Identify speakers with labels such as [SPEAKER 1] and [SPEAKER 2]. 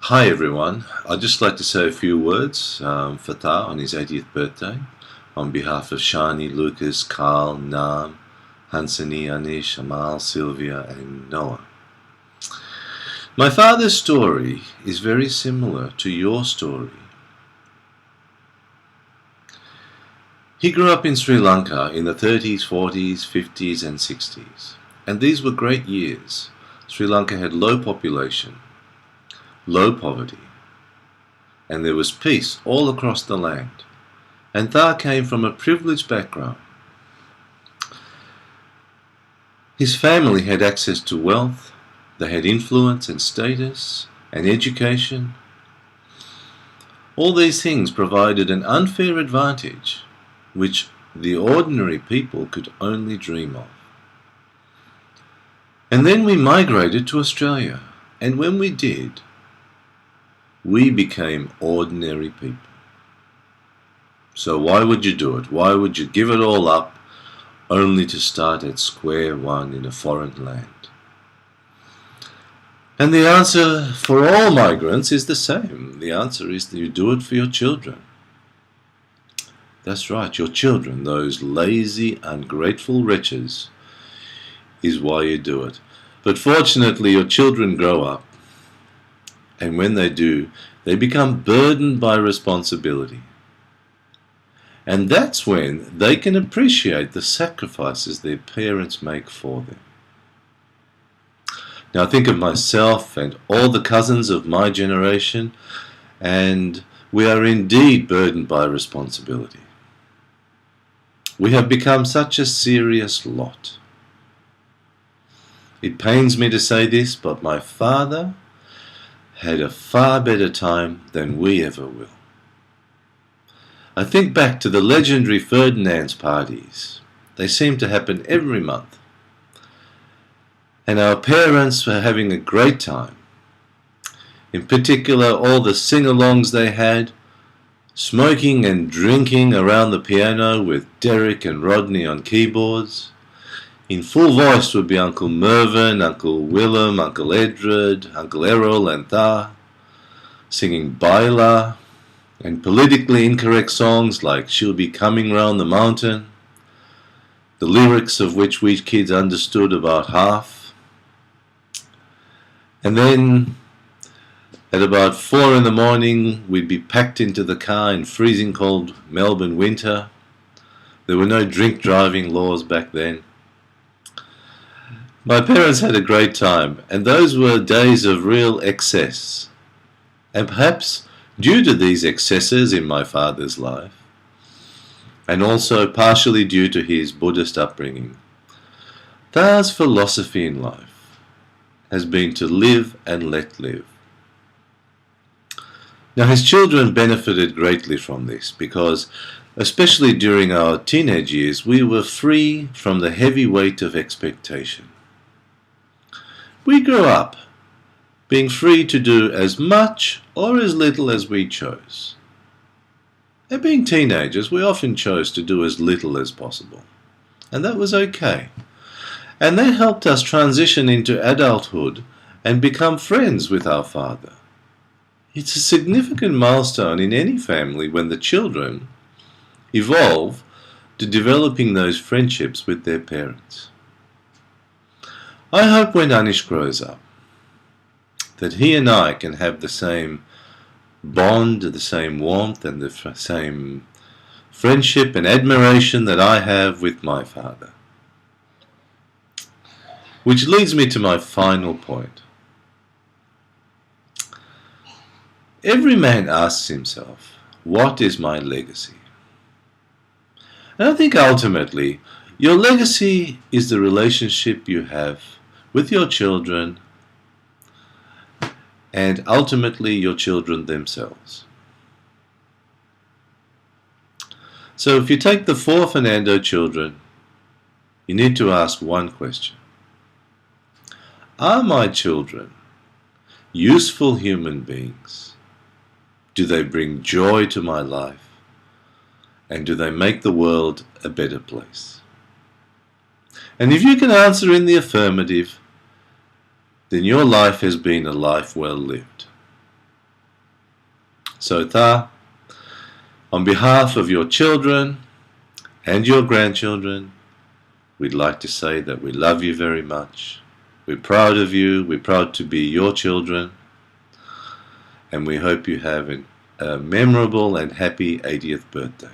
[SPEAKER 1] Hi everyone, I'd just like to say a few words for Tha on his 80th birthday on behalf of Shani, Lucas, Carl, Nam, Hansani, Anish, Amal, Sylvia and Noah. My father's story is very similar to your story. He grew up in Sri Lanka in the 30s, 40s, 50s and 60s, and these were great years. Sri Lanka had low population, low poverty, and there was peace all across the land. And Tha came from a privileged background. His family had access to wealth, they had influence and status and education. All these things provided an unfair advantage which the ordinary people could only dream of. And then we migrated to Australia, and when we did, we became ordinary people. So why would you do it? Why would you give it all up only to start at square one in a foreign land? And the answer for all migrants is the same. The answer is that you do it for your children. That's right, your children, those lazy, ungrateful wretches, is why you do it. But fortunately, your children grow up, and when they do, they become burdened by responsibility. And that's when they can appreciate the sacrifices their parents make for them. Now think of myself and all the cousins of my generation, and we are indeed burdened by responsibility. We have become such a serious lot. It pains me to say this, but my father had a far better time than we ever will. I think back to the legendary Ferdinand's parties. They seem to happen every month. And our parents were having a great time. In particular, all the sing-alongs they had, smoking and drinking around the piano with Derek and Rodney on keyboards. In full voice would be Uncle Mervyn, Uncle Willem, Uncle Edred, Uncle Errol and Tha, singing Baila, and politically incorrect songs like She'll Be Coming Round the Mountain, the lyrics of which we kids understood about half. And then at about 4 in the morning we'd be packed into the car in freezing cold Melbourne winter. There were no drink driving laws back then. My parents had a great time, and those were days of real excess. And perhaps due to these excesses in my father's life, and also partially due to his Buddhist upbringing, Tha's philosophy in life has been to live and let live. Now his children benefited greatly from this because, especially during our teenage years, we were free from the heavy weight of expectation. We grew up being free to do as much or as little as we chose. And being teenagers, we often chose to do as little as possible. And that was okay. And that helped us transition into adulthood and become friends with our father. It's a significant milestone in any family when the children evolve to developing those friendships with their parents. I hope when Anish grows up that he and I can have the same bond, the same warmth and the same friendship and admiration that I have with my father. Which leads me to my final point. Every man asks himself, what is my legacy? And I think ultimately, your legacy is the relationship you have with your children and ultimately your children themselves. So if you take the 4 Fernando children, you need to ask one question. Are my children useful human beings? Do they bring joy to my life? And do they make the world a better place? And if you can answer in the affirmative, then your life has been a life well lived. So Ta, on behalf of your children and your grandchildren, we'd like to say that we love you very much. We're proud of you. We're proud to be your children. And we hope you have a memorable and happy 80th birthday.